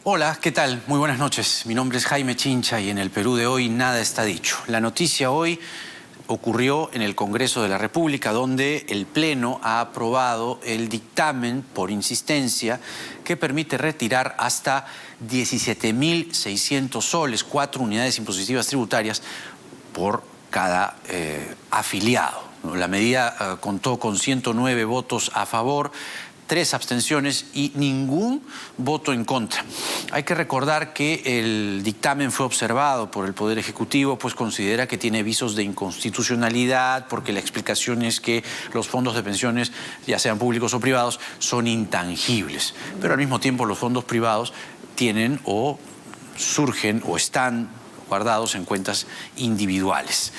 Hola, ¿qué tal? Muy buenas noches. Mi nombre es Jaime Chincha y en el Perú de hoy nada está dicho. La noticia hoy ocurrió en el Congreso de la República, donde el Pleno ha aprobado el dictamen por insistencia que permite retirar hasta 17.600 soles, 4 unidades impositivas tributarias por cada afiliado. La medida contó con 109 votos a favor, 3 abstenciones y ningún voto en contra. Hay que recordar que el dictamen fue observado por el Poder Ejecutivo, pues considera que tiene visos de inconstitucionalidad, porque la explicación es que los fondos de pensiones, ya sean públicos o privados, son intangibles. Pero al mismo tiempo los fondos privados tienen o surgen o están guardados en cuentas individuales.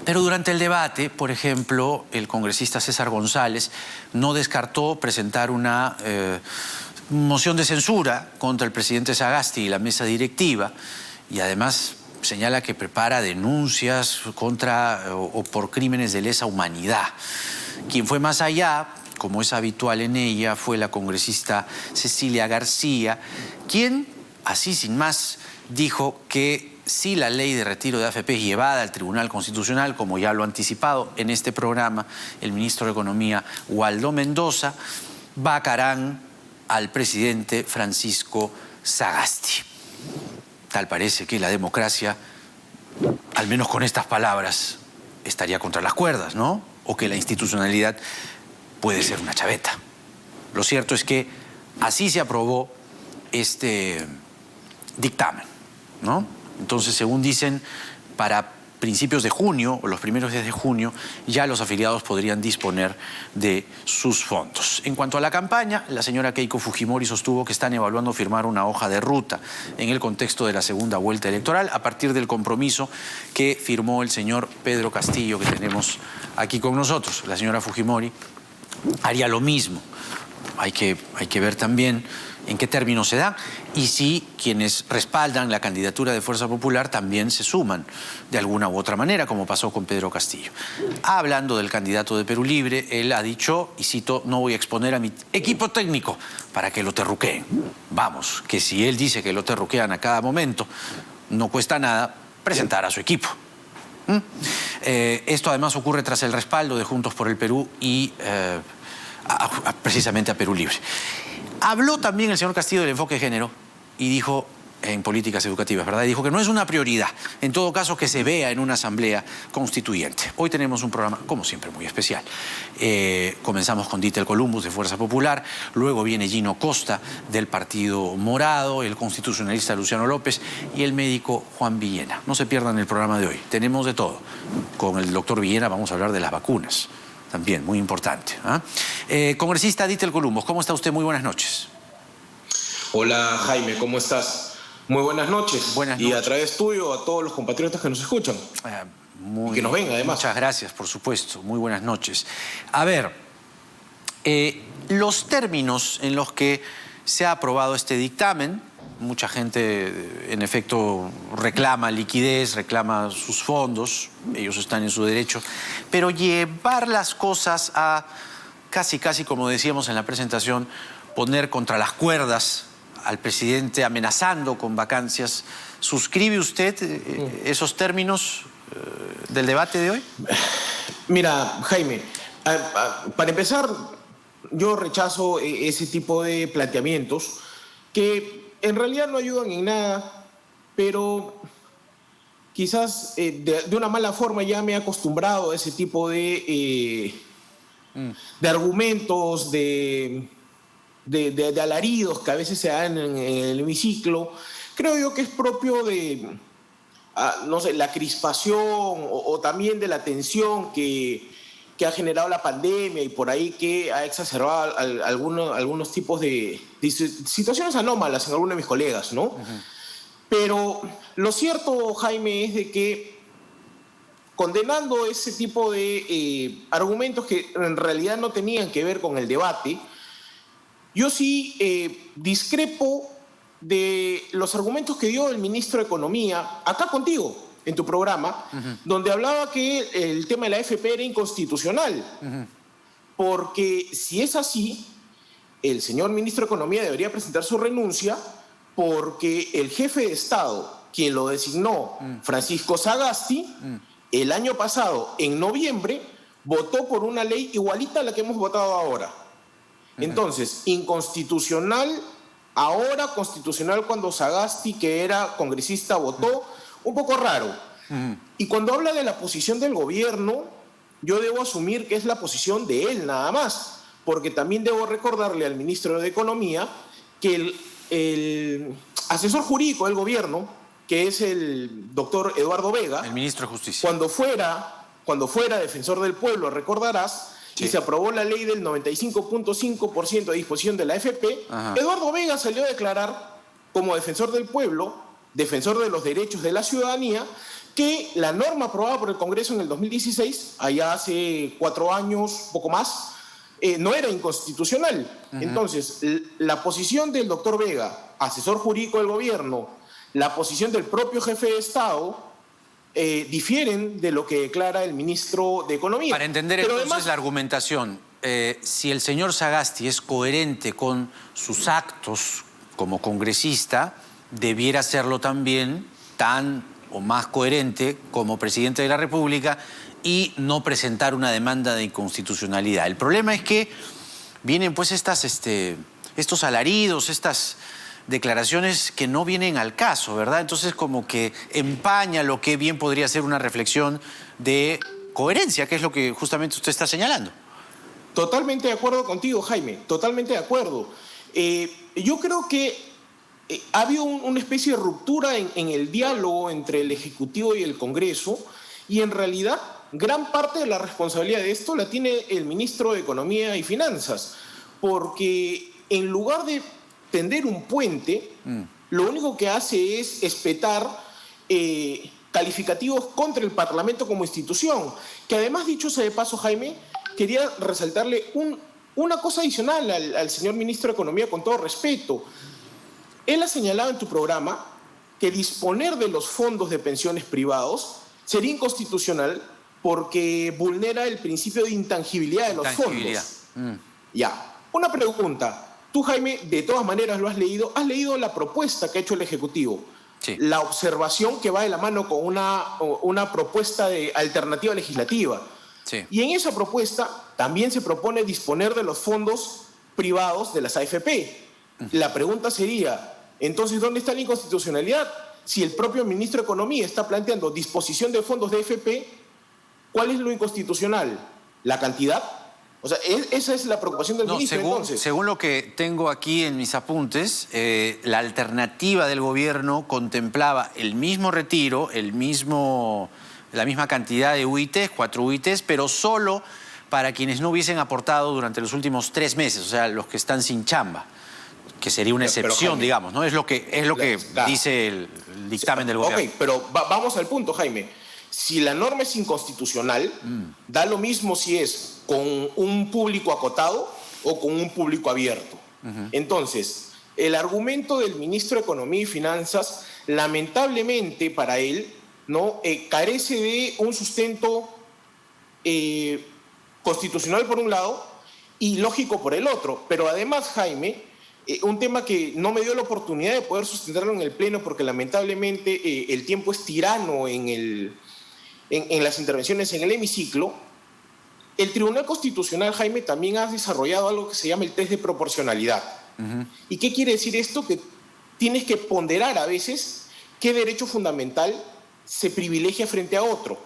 Pero durante el debate, por ejemplo, el congresista César González no descartó presentar una moción de censura contra el presidente Sagasti y la mesa directiva, y además señala que prepara denuncias contra o por crímenes de lesa humanidad. Quien fue más allá, como es habitual en ella, fue la congresista Cecilia García, quien, así sin más, dijo que si la ley de retiro de AFP es llevada al Tribunal Constitucional, como ya lo ha anticipado en este programa el ministro de Economía, Waldo Mendoza, vacarán al presidente Francisco Sagasti. Tal parece que la democracia, al menos con estas palabras, estaría contra las cuerdas, ¿no? O que la institucionalidad puede ser una chaveta. Lo cierto es que así se aprobó este dictamen, ¿no? Entonces, según dicen, para principios de junio o los primeros días de junio ya los afiliados podrían disponer de sus fondos. En cuanto a la campaña, la señora Keiko Fujimori sostuvo que están evaluando firmar una hoja de ruta en el contexto de la segunda vuelta electoral a partir del compromiso que firmó el señor Pedro Castillo, que tenemos aquí con nosotros. La señora Fujimori haría lo mismo. Hay que ver también en qué términos se da y si quienes respaldan la candidatura de Fuerza Popular también se suman de alguna u otra manera, como pasó con Pedro Castillo. Hablando del candidato de Perú Libre, él ha dicho, y cito, no voy a exponer a mi equipo técnico para que lo terruqueen. Vamos, que si él dice que lo terruquean a cada momento, no cuesta nada presentar a su equipo. Esto además ocurre tras el respaldo de Juntos por el Perú y precisamente a Perú Libre. Habló también el señor Castillo del enfoque de género y dijo, en políticas educativas, ¿verdad? Y dijo que no es una prioridad, en todo caso que se vea en una asamblea constituyente. Hoy tenemos un programa, como siempre, muy especial. Comenzamos con Ditel Columbus de Fuerza Popular, luego viene Gino Costa del Partido Morado, el constitucionalista Luciano López y el médico Juan Villena. No se pierdan el programa de hoy, tenemos de todo. Con el doctor Villena vamos a hablar de las vacunas. También, muy importante. Congresista Ditel Columbus, ¿cómo está usted? Muy buenas noches. Hola Jaime, ¿cómo estás? Muy buenas noches. Buenas noches. Y a través tuyo a todos los compatriotas que nos escuchan. Y que nos ven además. Muchas gracias, por supuesto. Muy buenas noches. A ver, los términos en los que se ha aprobado este dictamen, mucha gente en efecto reclama liquidez, reclama sus fondos, ellos están en su derecho, pero llevar las cosas a casi como decíamos en la presentación, poner contra las cuerdas al presidente amenazando con vacancias, ¿suscribe usted esos términos del debate de hoy? Mira, Jaime, para empezar, yo rechazo ese tipo de planteamientos que en realidad no ayudan en nada, pero quizás de una mala forma ya me he acostumbrado a ese tipo de argumentos, de alaridos que a veces se dan en el hemiciclo. Creo yo que es propio de, no sé, la crispación o también de la tensión que ha generado la pandemia y por ahí que ha exacerbado algunos tipos de situaciones anómalas en algunos de mis colegas, ¿no? Pero lo cierto, Jaime, es de que condenando ese tipo de argumentos que en realidad no tenían que ver con el debate, yo sí discrepo de los argumentos que dio el ministro de Economía, acá contigo, en tu programa, donde hablaba que el tema de la AFP era inconstitucional. Porque si es así, el señor ministro de Economía debería presentar su renuncia porque el jefe de Estado, quien lo designó, Francisco Sagasti, el año pasado, en noviembre, votó por una ley igualita a la que hemos votado ahora. Entonces, inconstitucional ahora, constitucional cuando Sagasti, que era congresista, votó, un poco raro. Y cuando habla de la posición del gobierno, yo debo asumir que es la posición de él nada más, porque también debo recordarle al ministro de Economía que el asesor jurídico del gobierno, que es el doctor Eduardo Vega, el ministro de Justicia, cuando fuera defensor del pueblo, recordarás, sí, y se aprobó la ley del 95.5% de disposición de la AFP, Eduardo Vega salió a declarar como defensor del pueblo, defensor de los derechos de la ciudadanía, que la norma aprobada por el Congreso en el 2016, allá hace 4 años, poco más, no era inconstitucional. Entonces, la posición del doctor Vega, asesor jurídico del gobierno, la posición del propio jefe de Estado, difieren de lo que declara el ministro de Economía. Para entender Pero entonces además, la argumentación, si el señor Sagasti es coherente con sus actos como congresista, debiera serlo también tan o más coherente como presidente de la República y no presentar una demanda de inconstitucionalidad. El problema es que vienen pues estos alaridos, estas declaraciones que no vienen al caso, ¿verdad? Entonces como que empaña lo que bien podría ser una reflexión de coherencia, que es lo que justamente usted está señalando. Totalmente de acuerdo contigo, Jaime, totalmente de acuerdo. Yo creo que ha habido una especie de ruptura en el diálogo entre el Ejecutivo y el Congreso, y en realidad gran parte de la responsabilidad de esto la tiene el ministro de Economía y Finanzas, porque en lugar de tender un puente, lo único que hace es espetar calificativos contra el Parlamento como institución, que además, dicho sea de paso, Jaime, quería resaltarle una cosa adicional al señor ministro de Economía, con todo respeto. Él ha señalado en tu programa que disponer de los fondos de pensiones privados sería inconstitucional porque vulnera el principio de intangibilidad de los fondos. Ya, una pregunta. Tú, Jaime, de todas maneras lo has leído la propuesta que ha hecho el Ejecutivo. Sí. La observación que va de la mano con una propuesta de alternativa legislativa. Sí. Y en esa propuesta también se propone disponer de los fondos privados de las AFP. La pregunta sería, entonces, ¿dónde está la inconstitucionalidad? Si el propio ministro de Economía está planteando disposición de fondos de AFP, ¿cuál es lo inconstitucional? ¿La cantidad? O sea, esa es la preocupación del ministro, entonces. Según lo que tengo aquí en mis apuntes, la alternativa del gobierno contemplaba el mismo retiro, la misma cantidad de UITs, 4 UITs, pero solo para quienes no hubiesen aportado durante los últimos 3 meses, o sea, los que están sin chamba, que sería una excepción, Jaime, digamos, ¿no? Es lo que dice el dictamen del gobierno. Ok, pero vamos al punto, Jaime. Si la norma es inconstitucional, da lo mismo si es con un público acotado o con un público abierto. Entonces, el argumento del ministro de Economía y Finanzas, lamentablemente para él, ¿no? Carece de un sustento constitucional por un lado y lógico por el otro. Pero además, Jaime, un tema que no me dio la oportunidad de poder sustentarlo en el Pleno porque lamentablemente el tiempo es tirano en las intervenciones en el hemiciclo. El Tribunal Constitucional, Jaime, también ha desarrollado algo que se llama el test de proporcionalidad. ¿Y qué quiere decir esto? Que tienes que ponderar a veces qué derecho fundamental se privilegia frente a otro.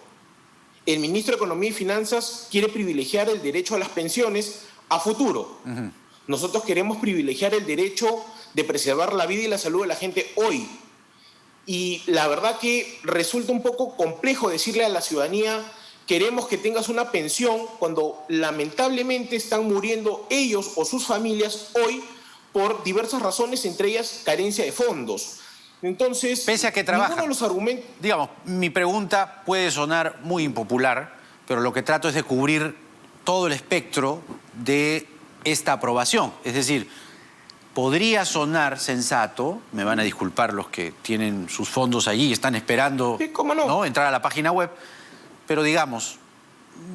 El ministro de Economía y Finanzas quiere privilegiar el derecho a las pensiones a futuro. Nosotros queremos privilegiar el derecho de preservar la vida y la salud de la gente hoy. Y la verdad que resulta un poco complejo decirle a la ciudadanía: queremos que tengas una pensión, cuando lamentablemente están muriendo ellos o sus familias hoy por diversas razones, entre ellas carencia de fondos. Entonces, pese a que trabajan, ninguno de los argumentos... Digamos, mi pregunta puede sonar muy impopular, pero lo que trato es de cubrir todo el espectro de esta aprobación. Es decir, podría sonar sensato, me van a disculpar los que tienen sus fondos allí y están esperando, sí, ¿cómo no? ¿no?, entrar a la página web, pero digamos,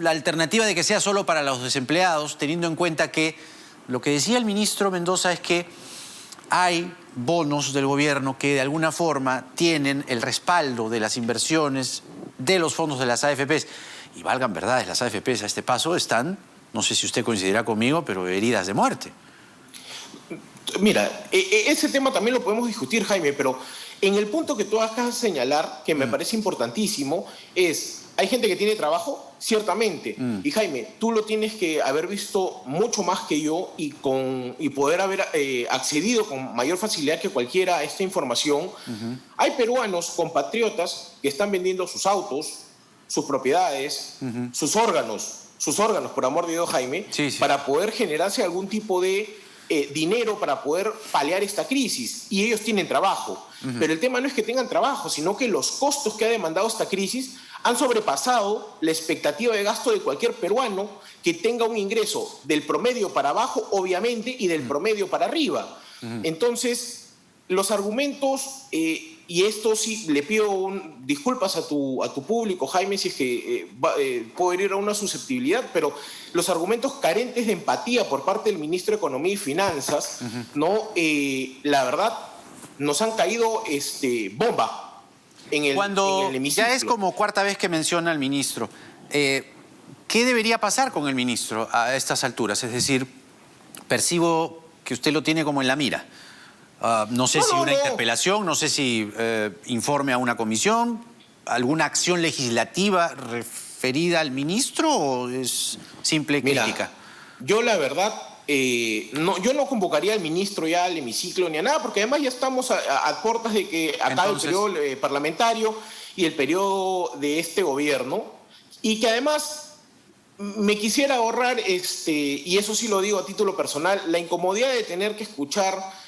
la alternativa de que sea solo para los desempleados, teniendo en cuenta que Lo que decía el ministro Mendoza es que hay bonos del gobierno que de alguna forma tienen el respaldo de las inversiones de los fondos de las AFPs. Y valgan verdades, las AFPs a este paso están, no sé si usted coincidirá conmigo, pero heridas de muerte. Mira, ese tema también lo podemos discutir, Jaime, pero en el punto que tú acabas de señalar, que me parece importantísimo, es, ¿hay gente que tiene trabajo? Ciertamente. Y Jaime, tú lo tienes que haber visto mucho más que yo y poder haber accedido con mayor facilidad que cualquiera a esta información. Hay peruanos, compatriotas, que están vendiendo sus autos, sus propiedades, sus órganos, por amor de Dios, Jaime, para poder generarse algún tipo de dinero para poder paliar esta crisis, y ellos tienen trabajo. Pero el tema no es que tengan trabajo, sino que los costos que ha demandado esta crisis han sobrepasado la expectativa de gasto de cualquier peruano que tenga un ingreso del promedio para abajo, obviamente, y del promedio para arriba. Entonces, los argumentos, y esto sí le pido disculpas a tu público, Jaime, si es que puedo herir a una susceptibilidad, pero los argumentos carentes de empatía por parte del ministro de Economía y Finanzas, ¿no? La verdad, nos han caído bomba en el hemiciclo. Ya es como cuarta vez que menciona al ministro. ¿Qué debería pasar con el ministro a estas alturas? Es decir, percibo que usted lo tiene como en la mira. No sé si una interpelación, no sé si informe a una comisión, alguna acción legislativa referida al ministro, o es simple crítica. Yo la verdad, yo no convocaría al ministro ya al hemiciclo ni a nada, porque además ya estamos a puertas de que acabe el periodo parlamentario y el periodo de este gobierno, y que además me quisiera ahorrar, y eso sí lo digo a título personal, la incomodidad de tener que escuchar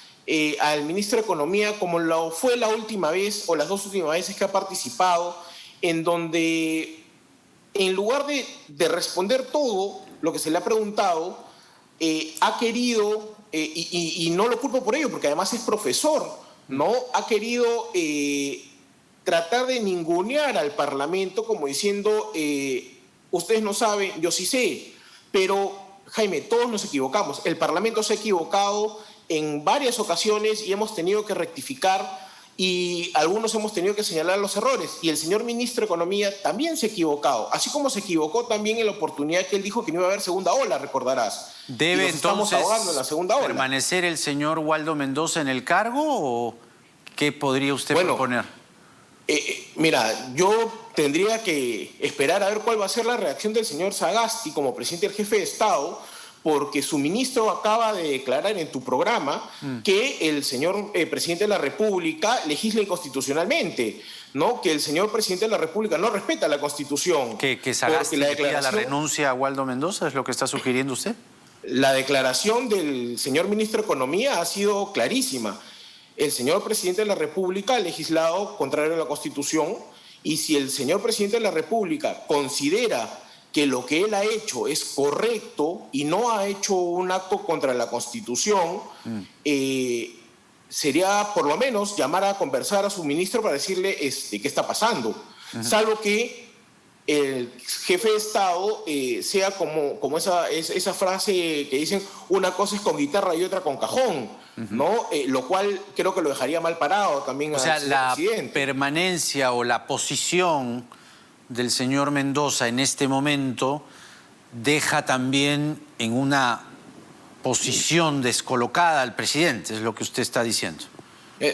al ministro de Economía, como lo fue la última vez o las dos últimas veces que ha participado, en donde en lugar de responder todo lo que se le ha preguntado, ha querido, y no lo culpo por ello, porque además es profesor, ¿no? Ha querido tratar de ningunear al Parlamento como diciendo, ustedes no saben, yo sí sé. Pero, Jaime, todos nos equivocamos. El Parlamento se ha equivocado en varias ocasiones y hemos tenido que rectificar, y algunos hemos tenido que señalar los errores. Y el señor ministro de Economía también se ha equivocado, así como se equivocó también en la oportunidad que él dijo que no iba a haber segunda ola, recordarás. ¿Debe entonces ahogando en la segunda ola. permanecer el señor Waldo Mendoza en el cargo, o qué podría usted proponer? Mira, yo tendría que esperar a ver cuál va a ser la reacción del señor Sagasti como presidente del jefe de Estado, porque su ministro acaba de declarar en tu programa que el señor presidente de la República legisla inconstitucionalmente, ¿no? Que el señor presidente de la República no respeta la Constitución. ¿Que Sagasti le pida la renuncia a Waldo Mendoza? ¿Es lo que está sugiriendo usted? La declaración del señor ministro de Economía ha sido clarísima. El señor presidente de la República ha legislado contrario a la Constitución, y si el señor presidente de la República considera que lo que él ha hecho es correcto y no ha hecho un acto contra la Constitución, sería por lo menos llamar a conversar a su ministro para decirle qué está pasando. Salvo que el jefe de Estado sea como esa frase que dicen, una cosa es con guitarra y otra con cajón, ¿no? Lo cual creo que lo dejaría mal parado también al señor presidente. La permanencia o la posición del señor Mendoza en este momento deja también en una posición descolocada al presidente, es lo que usted está diciendo.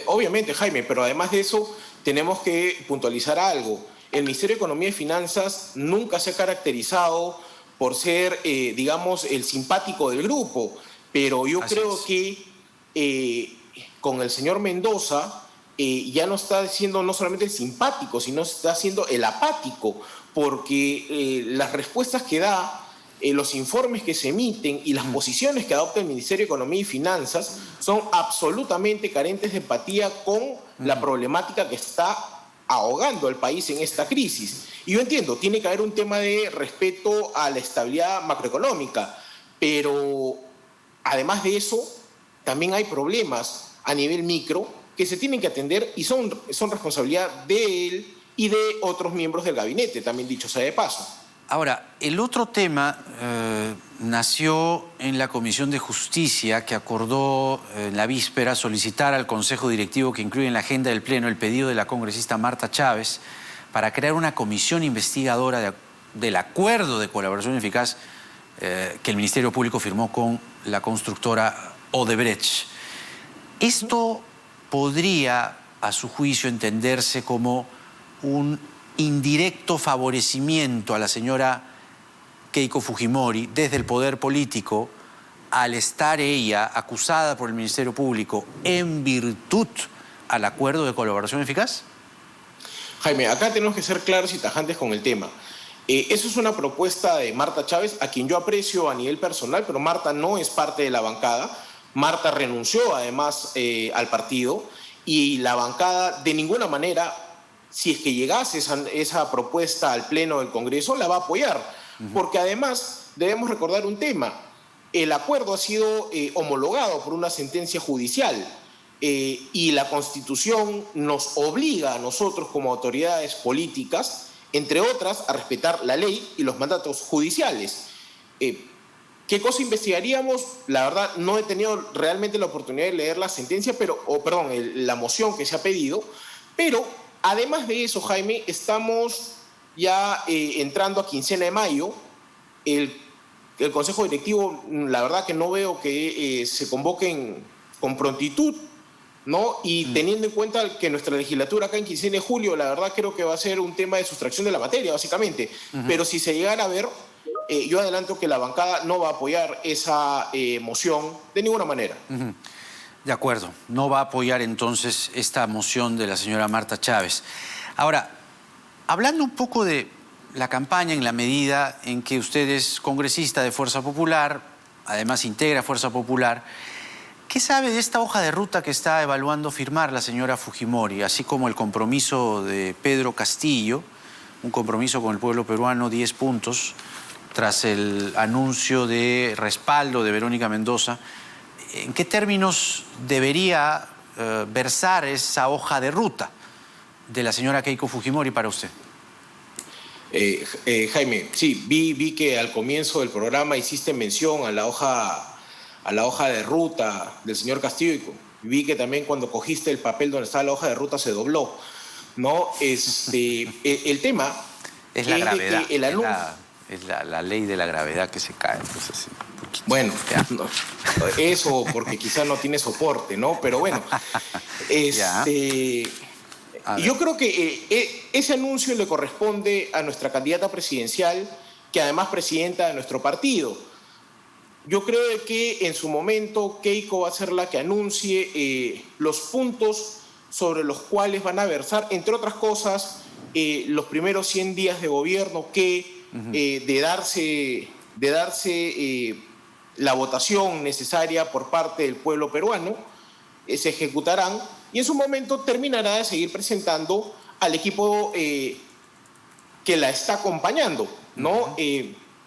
Obviamente, Jaime, pero además de eso tenemos que puntualizar algo. El Ministerio de Economía y Finanzas nunca se ha caracterizado por ser, digamos, el simpático del grupo, pero yo creo que con el señor Mendoza ya no está siendo no solamente el simpático, sino está siendo el apático, porque las respuestas que da, los informes que se emiten y las posiciones que adopta el Ministerio de Economía y Finanzas son absolutamente carentes de empatía con la problemática que está ahogando al país en esta crisis. Y yo entiendo, tiene que haber un tema de respeto a la estabilidad macroeconómica, pero además de eso, también hay problemas a nivel micro que se tienen que atender y son responsabilidad de él y de otros miembros del gabinete, también dicho sea de paso. Ahora, el otro tema nació en la Comisión de Justicia, que acordó en la víspera solicitar al Consejo Directivo que incluya en la agenda del Pleno el pedido de la congresista Marta Chávez para crear una comisión investigadora del acuerdo de colaboración eficaz que el Ministerio Público firmó con la constructora Odebrecht. Esto podría, a su juicio, entenderse como un indirecto favorecimiento a la señora Keiko Fujimori desde el poder político al estar ella acusada por el Ministerio Público en virtud al acuerdo de colaboración eficaz? Jaime, acá tenemos que ser claros y tajantes con el tema. Eso es una propuesta de Marta Chávez, a quien yo aprecio a nivel personal, pero Marta no es parte de la bancada. Marta renunció además al partido y la bancada de ninguna manera, si es que llegase esa propuesta al Pleno del Congreso, la va a apoyar. Porque además debemos recordar un tema. El acuerdo ha sido homologado por una sentencia judicial y la Constitución nos obliga a nosotros como autoridades políticas, entre otras, a respetar la ley y los mandatos judiciales. ¿Qué cosa investigaríamos? La verdad, no he tenido realmente la oportunidad de leer la sentencia, la moción que se ha pedido, pero además de eso, Jaime, estamos ya entrando a quincena de mayo. El Consejo Directivo, la verdad que no veo que se convoquen con prontitud, ¿no? Y teniendo en cuenta que nuestra legislatura acá en quincena de julio, la verdad creo que va a ser un tema de sustracción de la materia, básicamente. Pero si se llegara a ver, yo adelanto que la bancada no va a apoyar esa moción de ninguna manera. De acuerdo, no va a apoyar entonces esta moción de la señora Marta Chávez. Ahora, hablando un poco de la campaña en la medida en que usted es congresista de Fuerza Popular, además integra Fuerza Popular, ¿qué sabe de esta hoja de ruta que está evaluando firmar la señora Fujimori, así como el compromiso de Pedro Castillo, un compromiso con el pueblo peruano, 10 puntos, tras el anuncio de respaldo de Verónica Mendoza? ¿En qué términos debería versar esa hoja de ruta de la señora Keiko Fujimori para usted? Jaime, sí, vi que al comienzo del programa hiciste mención a la hoja de ruta del señor Castillo. Vi que también cuando cogiste el papel donde estaba la hoja de ruta se dobló, ¿no? El tema es la gravedad, de que el anuncio... es la ley de la gravedad que se cae. Entonces, sí, bueno, no, eso porque quizás no tiene soporte, ¿no? Pero bueno, yo creo que ese anuncio le corresponde a nuestra candidata presidencial, que además presidenta de nuestro partido. Yo creo que en su momento Keiko va a ser la que anuncie los puntos sobre los cuales van a versar, entre otras cosas, los primeros 100 días de gobierno que de darse la votación necesaria por parte del pueblo peruano, se ejecutarán y en su momento terminará de seguir presentando al equipo que la está acompañando, ¿no?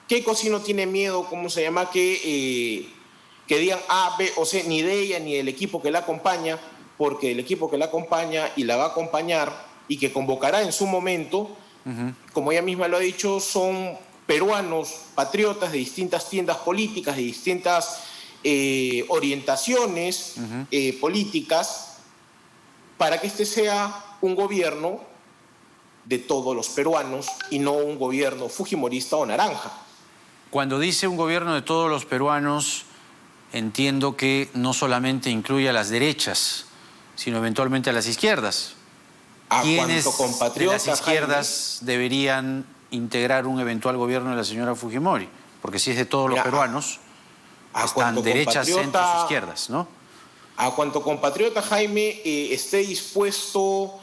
Keiko sí no tiene miedo, ¿cómo se llama? Que digan A, B o C, ni de ella ni del equipo que la acompaña, porque el equipo que la acompaña y la va a acompañar y que convocará en su momento, como ella misma lo ha dicho, son peruanos, patriotas de distintas tiendas políticas, de distintas orientaciones políticas, para que este sea un gobierno de todos los peruanos y no un gobierno fujimorista o naranja. Cuando dice un gobierno de todos los peruanos, entiendo que no solamente incluye a las derechas, sino eventualmente a las izquierdas. ¿Quiénes de las izquierdas, Jaime, deberían integrar un eventual gobierno de la señora Fujimori? Porque si es de todos los peruanos, están derechas, centros, izquierdas, ¿no? A cuanto compatriota, Jaime, esté dispuesto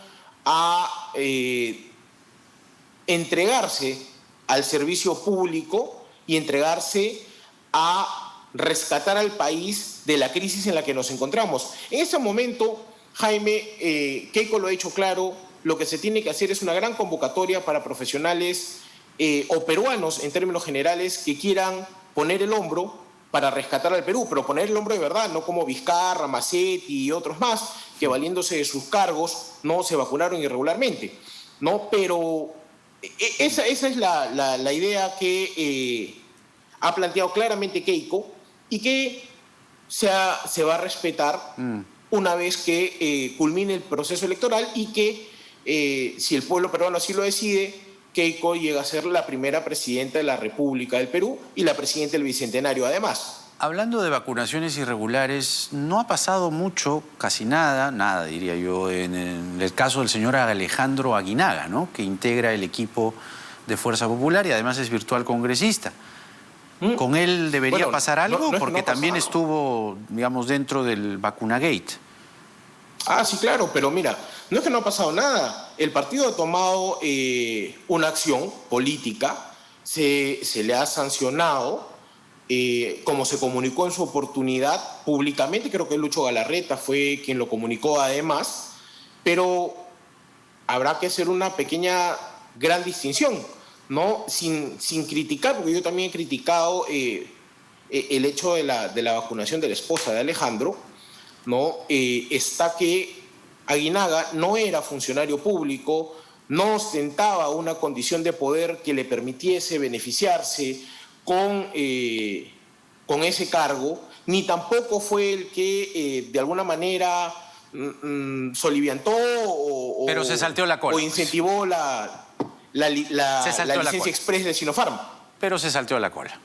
a entregarse al servicio público y entregarse a rescatar al país de la crisis en la que nos encontramos. En ese momento, Jaime, Keiko lo ha dicho claro, lo que se tiene que hacer es una gran convocatoria para profesionales o peruanos en términos generales que quieran poner el hombro para rescatar al Perú, pero poner el hombro de verdad, no como Vizcarra, Macetti y otros más, que valiéndose de sus cargos no se vacunaron irregularmente, ¿no? Pero Esa es la idea que ha planteado claramente Keiko y que se va a respetar una vez que culmine el proceso electoral y que, si el pueblo peruano así lo decide, Keiko llega a ser la primera presidenta de la República del Perú y la presidenta del Bicentenario, además. Hablando de vacunaciones irregulares, no ha pasado mucho, casi nada diría yo, en el caso del señor Alejandro Aguinaga, ¿no? Que integra el equipo de Fuerza Popular y además es virtual congresista. ¿Con él debería pasar algo? Porque también estuvo, digamos, dentro del Vacunagate. Ah, sí, claro, pero mira, no es que no ha pasado nada. El partido ha tomado una acción política, se le ha sancionado, como se comunicó en su oportunidad públicamente, creo que Lucho Galarreta fue quien lo comunicó además, pero habrá que hacer una pequeña, gran distinción, ¿no? Sin criticar, porque yo también he criticado el hecho de la vacunación de la esposa de Alejandro, ¿no? Está que Aguinaga no era funcionario público, no ostentaba una condición de poder que le permitiese beneficiarse con ese cargo, ni tampoco fue el que de alguna manera soliviantó pero se salteó la cola, o incentivó la licencia express de Sinopharm. Pero se salteó la cola.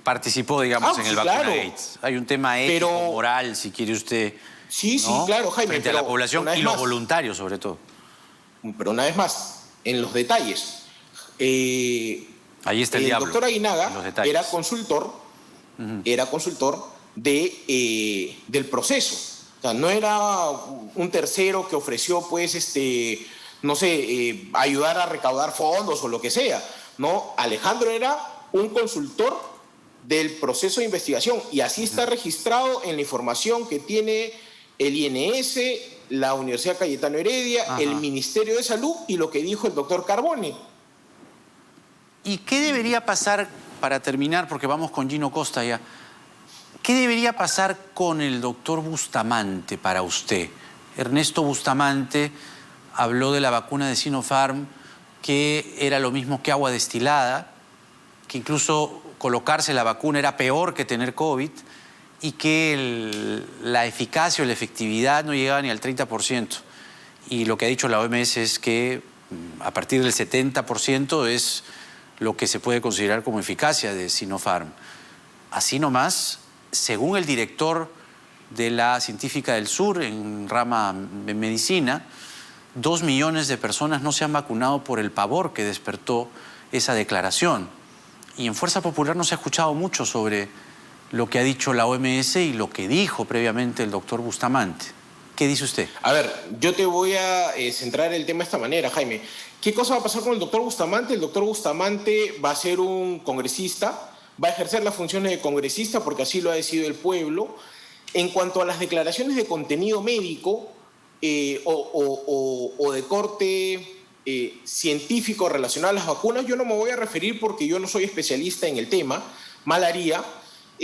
Participó, digamos, en el Vacunagate. Hay un tema ético, moral, si quiere usted. Sí, ¿no? Sí, claro, Jaime. Frente a la población y los voluntarios, sobre todo. Pero una vez más, en los detalles. Ahí está el diablo. El doctor Aguinaga era consultor, del proceso. O sea, no era un tercero que ofreció, pues, no sé, ayudar a recaudar fondos o lo que sea. No, Alejandro era un consultor del proceso de investigación y así está registrado en la información que tiene el INS, la Universidad Cayetano Heredia, el Ministerio de Salud y lo que dijo el doctor Carbone. ¿Y qué debería pasar, para terminar, porque vamos con Gino Costa ya, qué debería pasar con el doctor Bustamante para usted? Ernesto Bustamante habló de la vacuna de Sinopharm, que era lo mismo que agua destilada, que incluso colocarse la vacuna era peor que tener COVID y que la eficacia o la efectividad no llegaba ni al 30%. Y lo que ha dicho la OMS es que a partir del 70% es lo que se puede considerar como eficacia de Sinopharm. Así nomás, según el director de la Científica del Sur en rama de medicina, 2 millones de personas no se han vacunado por el pavor que despertó esa declaración. Y en Fuerza Popular no se ha escuchado mucho sobre lo que ha dicho la OMS y lo que dijo previamente el doctor Bustamante. ¿Qué dice usted? A ver, yo te voy a centrar el tema de esta manera, Jaime. ¿Qué cosa va a pasar con el doctor Bustamante? El doctor Bustamante va a ser un congresista, va a ejercer las funciones de congresista porque así lo ha decidido el pueblo. En cuanto a las declaraciones de contenido médico o de corte científico relacionado a las vacunas, yo no me voy a referir porque yo no soy especialista en el tema, mal haría.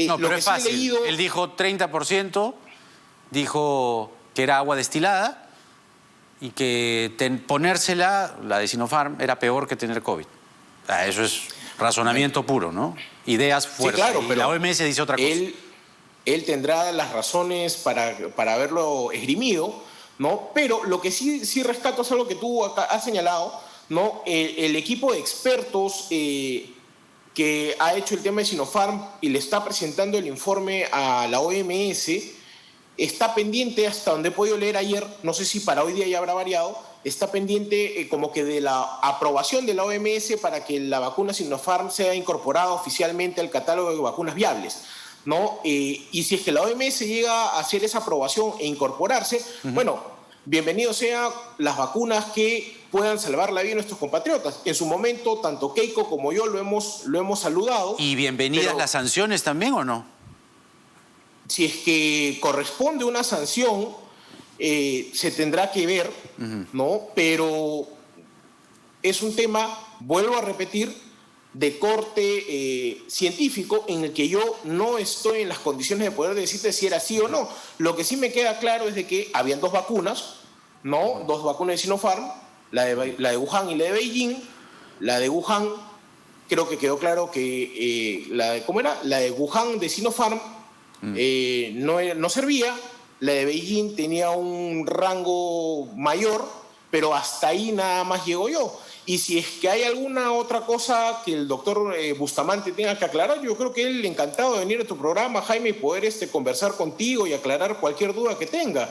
No, pero es fácil. Él dijo 30%, dijo que era agua destilada y que ponérsela, la de Sinopharm, era peor que tener COVID. Eso es razonamiento puro, ¿no? Ideas fuertes. Sí, claro, pero la OMS dice otra cosa. Él tendrá las razones para haberlo esgrimido, ¿no? Pero lo que sí rescato es algo que tú acá has señalado, ¿no? El equipo de expertos que ha hecho el tema de Sinopharm y le está presentando el informe a la OMS, está pendiente, hasta donde he podido leer ayer, no sé si para hoy día ya habrá variado, está pendiente como que de la aprobación de la OMS para que la vacuna Sinopharm sea incorporada oficialmente al catálogo de vacunas viables, ¿no? Y si es que la OMS llega a hacer esa aprobación e incorporarse, bueno, bienvenido sean las vacunas que puedan salvar la vida de nuestros compatriotas. En su momento, tanto Keiko como yo lo hemos saludado. ¿Y bienvenidas las sanciones también o no? Si es que corresponde una sanción, se tendrá que ver, ¿no? Pero es un tema, vuelvo a repetir, de corte científico en el que yo no estoy en las condiciones de poder decirte si era sí o no. Lo que sí me queda claro es de que habían dos vacunas, ¿no? Dos vacunas de Sinopharm, la de Wuhan y la de Beijing, La de Wuhan, creo que quedó claro que la de Wuhan de Sinopharm no servía. La de Beijing tenía un rango mayor, pero hasta ahí nada más llego yo. Y si es que hay alguna otra cosa que el doctor Bustamante tenga que aclarar, yo creo que él encantado de venir a tu programa, Jaime, y poder conversar contigo y aclarar cualquier duda que tenga,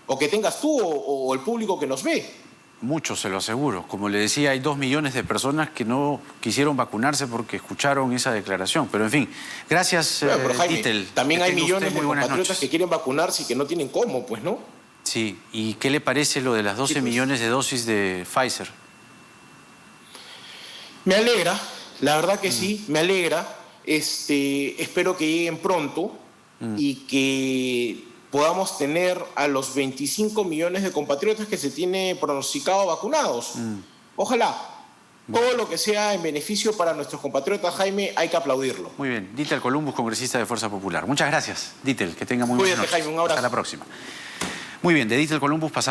o que tengas tú o el público que nos ve. Mucho, se lo aseguro. Como le decía, hay 2 millones de personas que no quisieron vacunarse porque escucharon esa declaración. Pero en fin, gracias, Bueno, pero Jaime, Dittel. también hay millones de compatriotas compatriotas que quieren vacunarse y que no tienen cómo, pues, ¿no? Sí, ¿y qué le parece lo de las 12 millones de dosis de Pfizer? Me alegra, la verdad que sí, me alegra. Espero que lleguen pronto y que podamos tener a los 25 millones de compatriotas que se tiene pronosticado vacunados. Ojalá. Todo lo que sea en beneficio para nuestros compatriotas, Jaime, hay que aplaudirlo. Muy bien. Dittel Columbus, congresista de Fuerza Popular. Muchas gracias, Dittel. Que tenga muy buenas noches. Jaime, un abrazo. Hasta la próxima. Muy bien, de Dittel Columbus pasamos